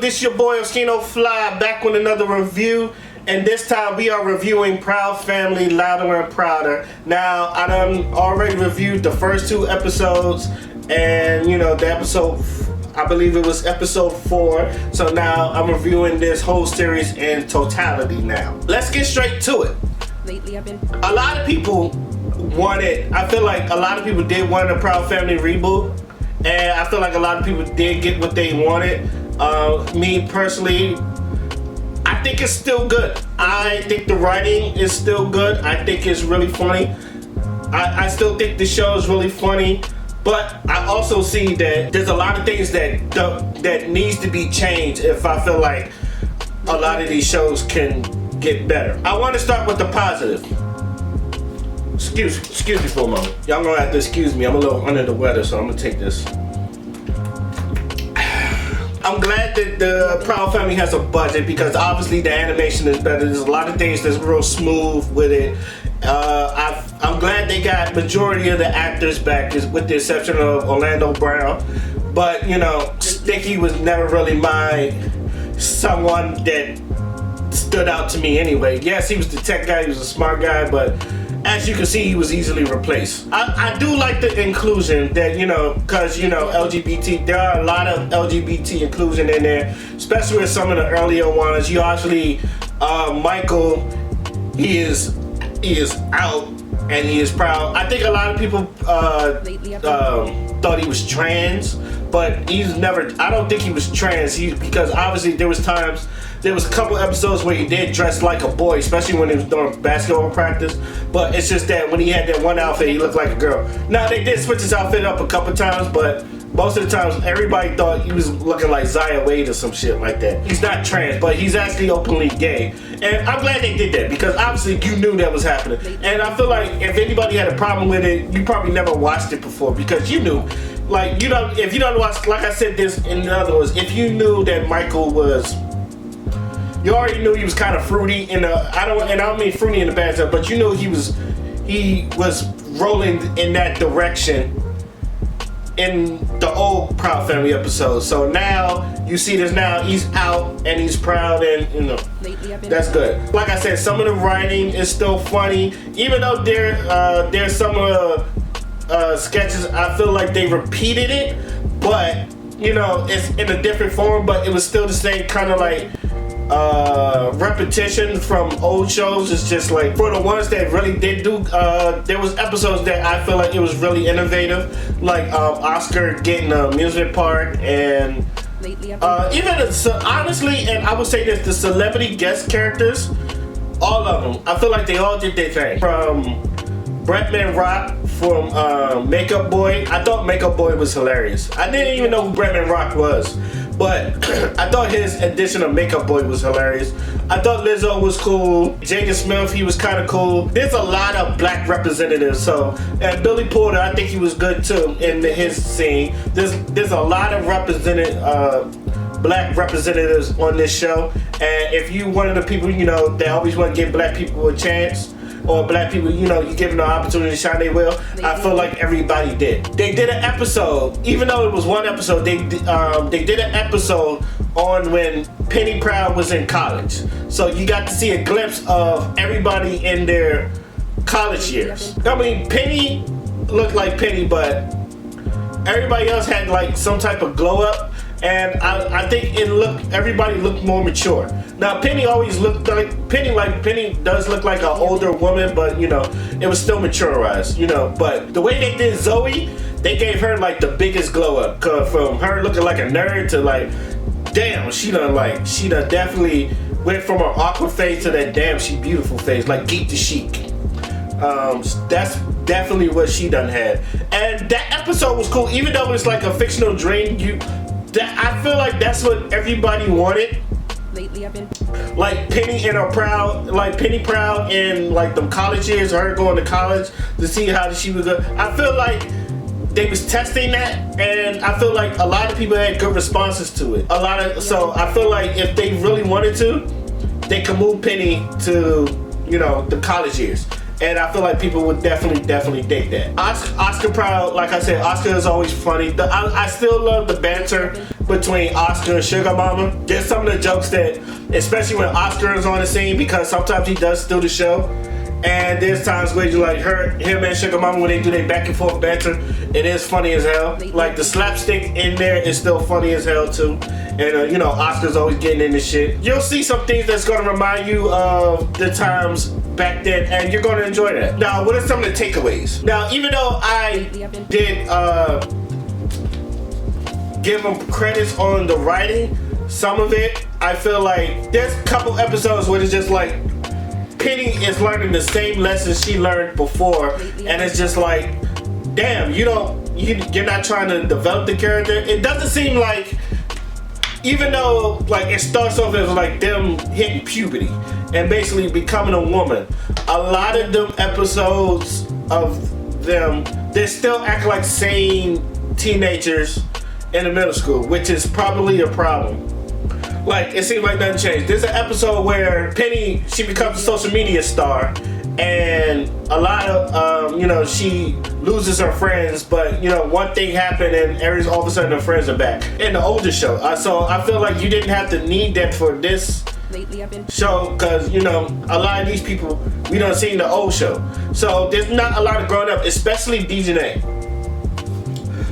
this is your boy Oscino Fly back with another review, and this time we are reviewing Proud Family Louder and Prouder. Now, I done already reviewed the first 2 episodes, and you know, the episode, I believe it was episode 4, so now I'm reviewing this whole series in totality now. Let's get straight to it. Lately I've been... A lot of people wanted, I feel like a lot of people did want a Proud Family reboot, and I feel like a lot of people did get what they wanted. Me personally, I think it's still good. I think the writing is still good. I think it's really funny. I still think the show is really funny, but I also see that there's a lot of things that needs to be changed if I feel like a lot of these shows can get better. I want to start with the positive. Excuse me for a moment. Y'all gonna have to excuse me. I'm a little under the weather, so I'm gonna take this. I'm glad that the Proud Family has a budget because obviously the animation is better. There's a lot of things that's real smooth with it. I'm glad they got majority of the actors back, with the exception of Orlando Brown. But you know, Sticky was never really someone that stood out to me anyway. Yes, he was the tech guy, he was a smart guy, but as you can see, he was easily replaced. I do like the inclusion that, you know, because, you know, LGBT, there are a lot of LGBT inclusion in there, especially with some of the earlier ones. You actually, Michael, he is out and he is proud. I think a lot of people thought he was trans, but he's never, I don't think he was trans, because obviously there was a couple episodes where he did dress like a boy, especially when he was doing basketball practice, but it's just that when he had that one outfit, he looked like a girl. Now, they did switch his outfit up a couple times, but most of the times, everybody thought he was looking like Zaya Wade or some shit like that. He's not trans, but he's actually openly gay. And I'm glad they did that, because obviously you knew that was happening. And I feel like if anybody had a problem with it, you probably never watched it before, because you knew. Like, you know, if you don't watch, like I said this in other words, if you knew that Michael was, you already knew he was kind of fruity I don't mean fruity in the bad sense, but you knew he was rolling in that direction in the old Proud Family episodes. So now you see this, now he's out and he's proud, and you know, that's good. Like I said, some of the writing is still funny, even though there's some of the sketches I feel like they repeated it, but you know, it's in a different form, but it was still the same kind of like repetition from old shows. It's just like, for the ones that really did do, there was episodes that I feel like it was really innovative, like Oscar getting a amusement park, and honestly, and I would say this, the celebrity guest characters, all of them, I feel like they all did their thing. From Bretman Rock from Makeup Boy. I thought Makeup Boy was hilarious. I didn't even know who Bretman Rock was, but I thought his edition of Makeup Boy was hilarious. I thought Lizzo was cool. Jaden Smith, he was kind of cool. There's a lot of black representatives, so, and Billy Porter, I think he was good too in his scene. There's a lot of black representatives on this show, and if you one of the people, you know, that always want to give black people a chance, or black people, you know, you give them the opportunity to shine their will, I feel like everybody did. They did an episode, even though it was one episode, they did an episode on when Penny Proud was in college. So you got to see a glimpse of everybody in their college years. I mean, Penny looked like Penny, but everybody else had like some type of glow up. And I think everybody looked more mature. Now, Penny always looked like Penny does look like an older woman, but you know, it was still maturized, you know. But the way they did Zoe, they gave her like the biggest glow up, from her looking like a nerd to like, damn, she done definitely went from her awkward face to that damn she beautiful face, like Geek the Chic. That's definitely what she done had. And that episode was cool, even though it's like a fictional dream. I feel like that's what everybody wanted. Lately I've been like Penny and her Proud, like Penny Proud in like them college years, her going to college to see how she was go. I feel like they was testing that, and I feel like a lot of people had good responses to it. So I feel like if they really wanted to, they could move Penny to, you know, the college years. And I feel like people would definitely dig that. Oscar Proud, like I said, Oscar is always funny. I still love the banter between Oscar and Sugar Mama. There's some of the jokes that, especially when Oscar is on the scene, because sometimes he does steal the show. And there's times where you like him and Sugar Mama when they do their back and forth banter. It is funny as hell. Like the slapstick in there is still funny as hell too. And you know, Oscar's always getting into shit. You'll see some things that's gonna remind you of the times back then, and you're gonna enjoy that. Now, what are some of the takeaways? Now, even though I did give them credits on the writing, some of it I feel like there's a couple episodes where it's just like Penny is learning the same lessons she learned before, and it's just like, damn, you're not trying to develop the character. It doesn't seem like, even though like it starts off as like them hitting puberty and basically becoming a woman, a lot of them episodes of them, they still act like sane teenagers in the middle school, which is probably a problem. Like, it seems like nothing changed. There's an episode where Penny, she becomes a social media star, and a lot of, she loses her friends, but, one thing happened and all of a sudden her friends are back. In the older show. So I feel like you didn't have to need that for this show, because, a lot of these people, we don't see in the old show. So there's not a lot of growing up, especially Dejanay.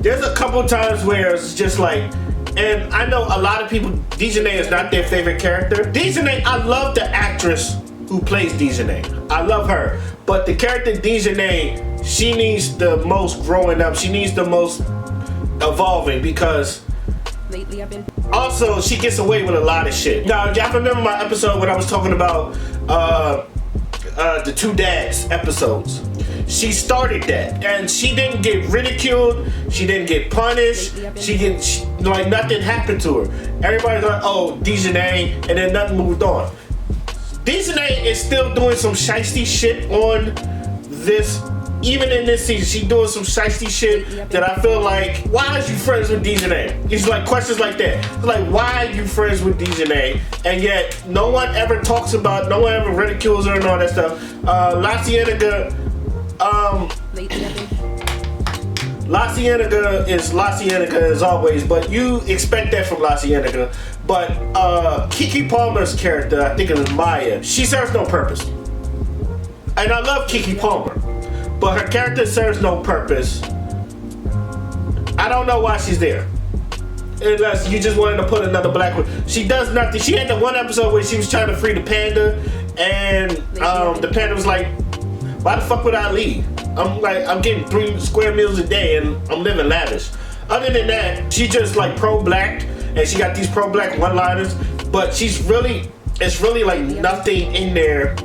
There's a couple times where it's just like, and I know a lot of people, Dejanay is not their favorite character. Dejanay, I love the actress who plays Dejanay. I love her. But the character Dejanay, she needs the most growing up. She needs the most evolving, because also she gets away with a lot of shit. Now, y'all remember my episode when I was talking about the two dads episodes? She started that, and she didn't get ridiculed. She didn't get punished. Like nothing happened to her. Everybody's like, oh, Dejanay, and then nothing moved on. Dejanay is still doing some shiesty shit on this. Even in this season, she's doing some shiesty shit that I feel like, why is you friends with Dejanay? It's like questions like that. It's like, why are you friends with Dejanay? And yet, no one ever talks about, no one ever ridicules her and all that stuff. La Cienega is La Cienega as always, but you expect that from La Cienega. But Keke Palmer's character, I think it was Maya, she serves no purpose. And I love Keke Palmer, but her character serves no purpose. I don't know why she's there, unless you just wanted to put another black one. She does nothing. She had the one episode where she was trying to free the panda, and the panda was like, why the fuck would I leave? I'm getting 3 square meals a day and I'm living lavish. Other than that, she just like pro-black, and she got these pro-black one-liners, but it's really like nothing in there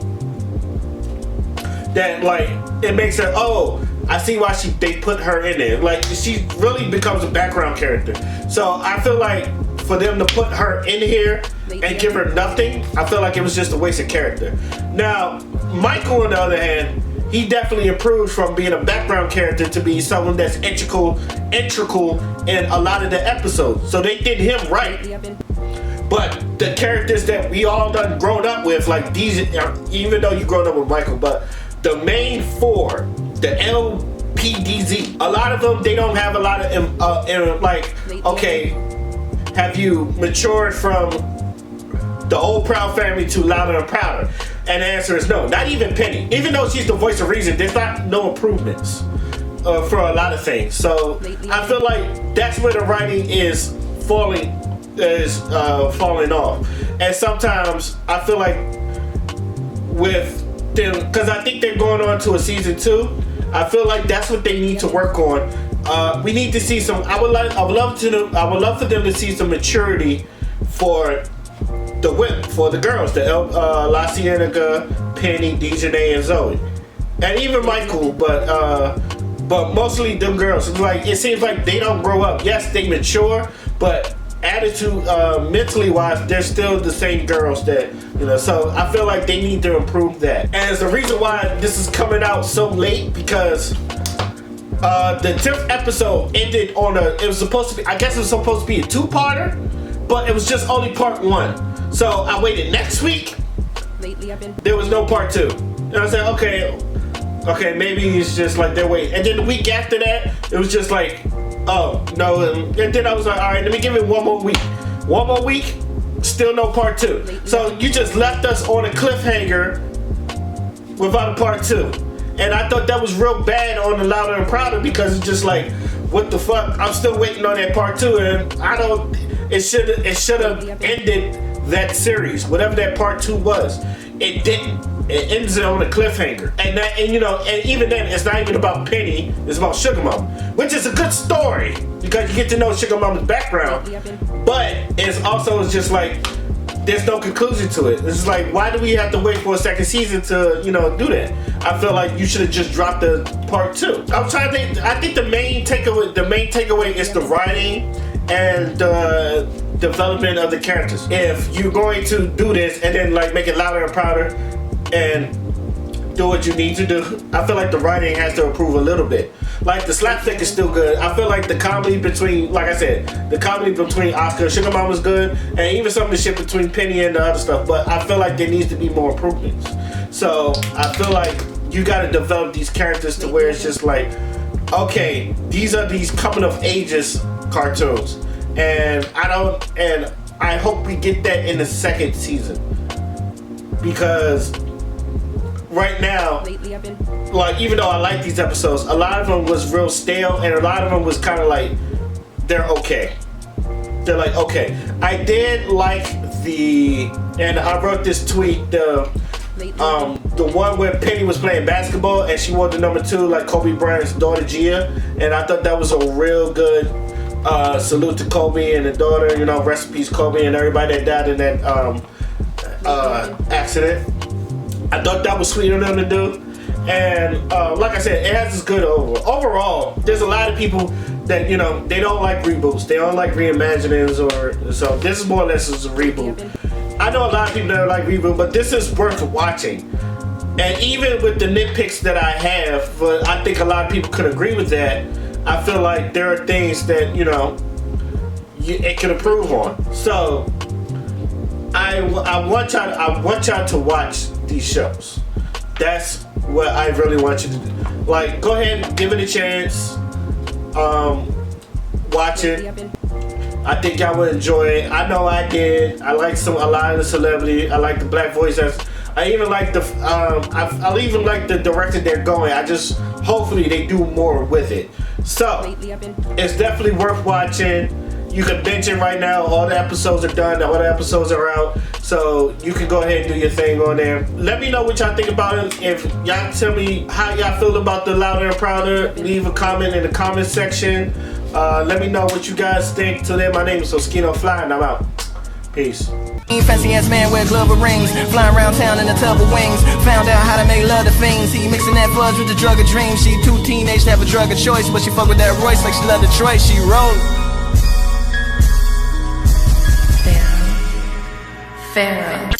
that like, it makes her, oh, I see why they put her in there. Like, she really becomes a background character. So I feel like for them to put her in here and give her nothing, I feel like it was just a waste of character. Now, Michael, on the other hand, he definitely improved from being a background character to be someone that's integral in a lot of the episodes. So they did him right. But the characters that we all done grown up with, like these, even though you grown up with Michael, but the main 4, the LPDZ, a lot of them, they don't have a lot of, like, okay, have you matured from the old Proud Family to Louder and Prouder? And the answer is no. Not even Penny. Even though she's the voice of reason, there's no improvements for a lot of things. So I feel like that's where the writing is falling off. And sometimes I feel like with them, because I think they're going on to a season 2, I feel like that's what they need to work on. We need to see some. I would love for them to see some maturity for the girls, the La Cienega, Penny, Dejanay, and Zoe, and even Michael, but mostly them girls. It's like, it seems like they don't grow up. Yes, they mature, but attitude, mentally wise, they're still the same girls that, so I feel like they need to improve that. And it's the reason why this is coming out so late, because the 10th episode ended on it was supposed to be, I guess it was supposed to be a 2-parter, but it was just only part 1. So I waited next week. There was no part 2. And I said, okay, maybe it's just like they're waiting. And then the week after that, it was just like, Oh, no. And then I was like, all right, let me give it one more week. One more week, still no part 2. So you just left us on a cliffhanger without a part 2. And I thought that was real bad on the Louder and Prouder, because it's just like, what the fuck? I'm still waiting on that part 2, and it should have ended that series, whatever that part 2 was. It didn't. It ends it on a cliffhanger, and even then, it's not even about Penny. It's about Sugar Mama, which is a good story because you get to know Sugar Mama's background. But it's also just like there's no conclusion to it. It's like, why do we have to wait for a second season to do that? I feel like you should have just dropped the part 2. I'm trying to think. I think the main takeaway is the writing and the development of the characters. If you're going to do this and then like make it Louder and Prouder and do what you need to do, I feel like the writing has to improve a little bit. Like the slapstick is still good. I feel like the comedy between, like I said, the comedy between Oscar and Sugar Mama was good, and even some of the shit between Penny and the other stuff. But I feel like there needs to be more improvements. So I feel like you got to develop these characters to where it's just like, okay, these are these coming of ages cartoons, and I hope we get that in the second season, because right now, like, even though I like these episodes, a lot of them was real stale, and a lot of them was kind of like, they're okay. They're like, okay. I did like and I wrote this tweet, the one where Penny was playing basketball and she wore the number 2 like Kobe Bryant's daughter Gia, and I thought that was a real good salute to Kobe and the daughter. Rest in peace Kobe and everybody that died in that accident. I thought that was sweet of them to do. And like I said, it has this good overall. There's a lot of people that they don't like reboots, they don't like reimaginings, so this is more or less as a reboot. I know a lot of people that like reboot, but this is worth watching. And even with the nitpicks that I have, but I think a lot of people could agree with that, I feel like there are things that it can improve on. So I want y'all to watch these shows. That's what I really want you to do. Like, go ahead and give it a chance. Watch it. I think y'all would enjoy it. I know I did. I like a lot of the celebrity. I like the black voices. I even like I even like the direction they're going. Hopefully they do more with it. So it's definitely worth watching. You can binge it right now. All the episodes are done. All the episodes are out. So you can go ahead and do your thing on there. Let me know what y'all think about it. If y'all tell me how y'all feel about the Louder and Prouder, leave a comment in the comment section. Let me know what you guys think. Till then, my name is Oscino Fly, and I'm out. Peace. Fancy ass man with glove of rings, flying around town in a tub of wings. Found out how to make love to fiends. He mixing that fudge with the drug of dreams. She too teenage to have a drug of choice, but she fuck with that Royce like she love Detroit. She roll. Pharaoh.